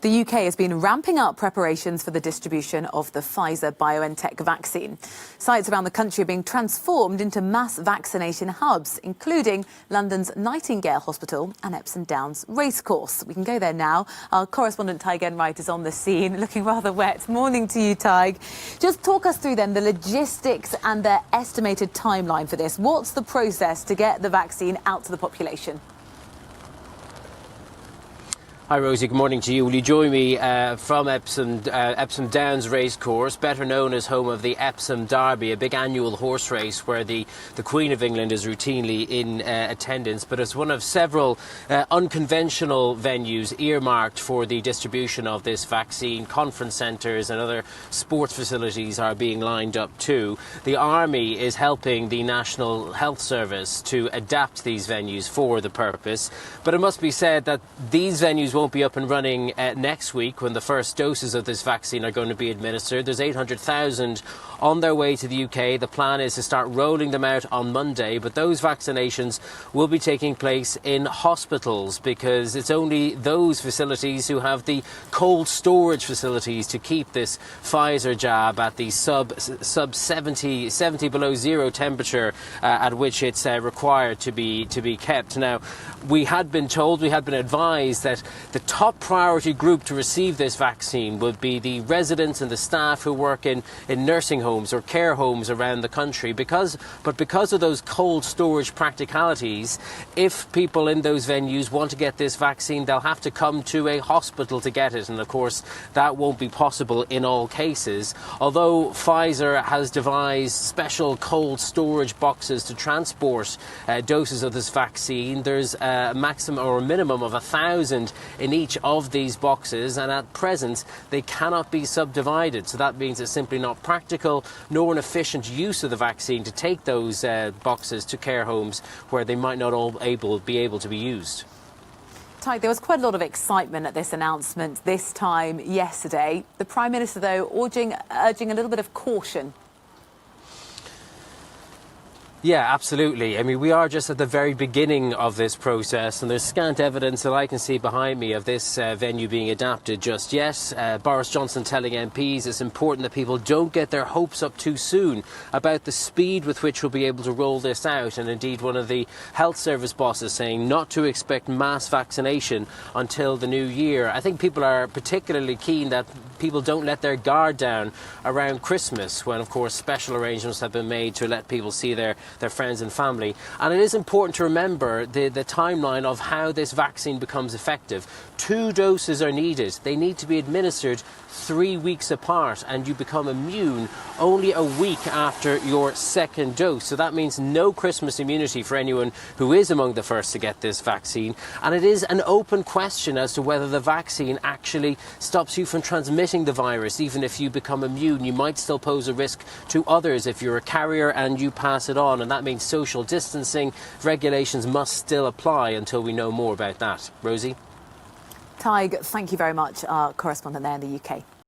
The UK has been ramping up preparations for the distribution of the Pfizer-BioNTech vaccine. Sites around the country are being transformed into mass vaccination hubs, including London's Nightingale Hospital and Epsom Downs racecourse. We can go there now. Our correspondent Tadhg Enright is on the scene, looking rather wet. Morning to you, Tadhg. Just talk us through then the logistics and the estimated timeline for this. What's the process to get the vaccine out to the population? Hi Rosie, good morning to you. Will you join me from Epsom Downs racecourse, better known as home of the Epsom Derby, a big annual horse race where the Queen of England is routinely in attendance, but it's one of several unconventional venues earmarked for the distribution of this vaccine. Conference centres and other sports facilities are being lined up too. The Army is helping the National Health Service to adapt these venues for the purpose, but it must be said that these venues won't be up and running next week when the first doses of this vaccine are going to be administered. There's 800,000 on their way to the UK. The plan is to start rolling them out on Monday, but those vaccinations will be taking place in hospitals because it's only those facilities who have the cold storage facilities to keep this Pfizer jab at the sub 70 below zero temperature at which it's required to be kept. Now, we had been advised that the top priority group to receive this vaccine would be the residents and the staff who work in nursing homes or care homes around the country. Because of those cold storage practicalities, if people in those venues want to get this vaccine, they'll have to come to a hospital to get it. And of course, that won't be possible in all cases. Although Pfizer has devised special cold storage boxes to transport doses of this vaccine, there's a maximum or a minimum of 1,000 in each of these boxes, and at present they cannot be subdivided. So that means it's simply not practical nor an efficient use of the vaccine to take those boxes to care homes where they might not all be able to be used. Tadhg, there was quite a lot of excitement at this announcement this time yesterday. The Prime Minister, though, urging a little bit of caution. Yeah, absolutely. I mean, we are just at the very beginning of this process, and there's scant evidence that I can see behind me of this venue being adapted just yet. Boris Johnson telling MPs it's important that people don't get their hopes up too soon about the speed with which we'll be able to roll this out. And indeed, one of the health service bosses saying not to expect mass vaccination until the new year. I think people are particularly keen that people don't let their guard down around Christmas, when, of course, special arrangements have been made to let people see their friends and family. And it is important to remember the timeline of how this vaccine becomes effective. 2 doses are needed. They need to be administered 3 weeks apart, and you become immune only a week after your second dose. So that means no Christmas immunity for anyone who is among the first to get this vaccine. And it is an open question as to whether the vaccine actually stops you from transmitting the virus. Even if you become immune, you might still pose a risk to others if you're a carrier and you pass it on. And that means social distancing regulations must still apply until we know more about that. Rosie? Tadhg, thank you very much, our correspondent there in the UK.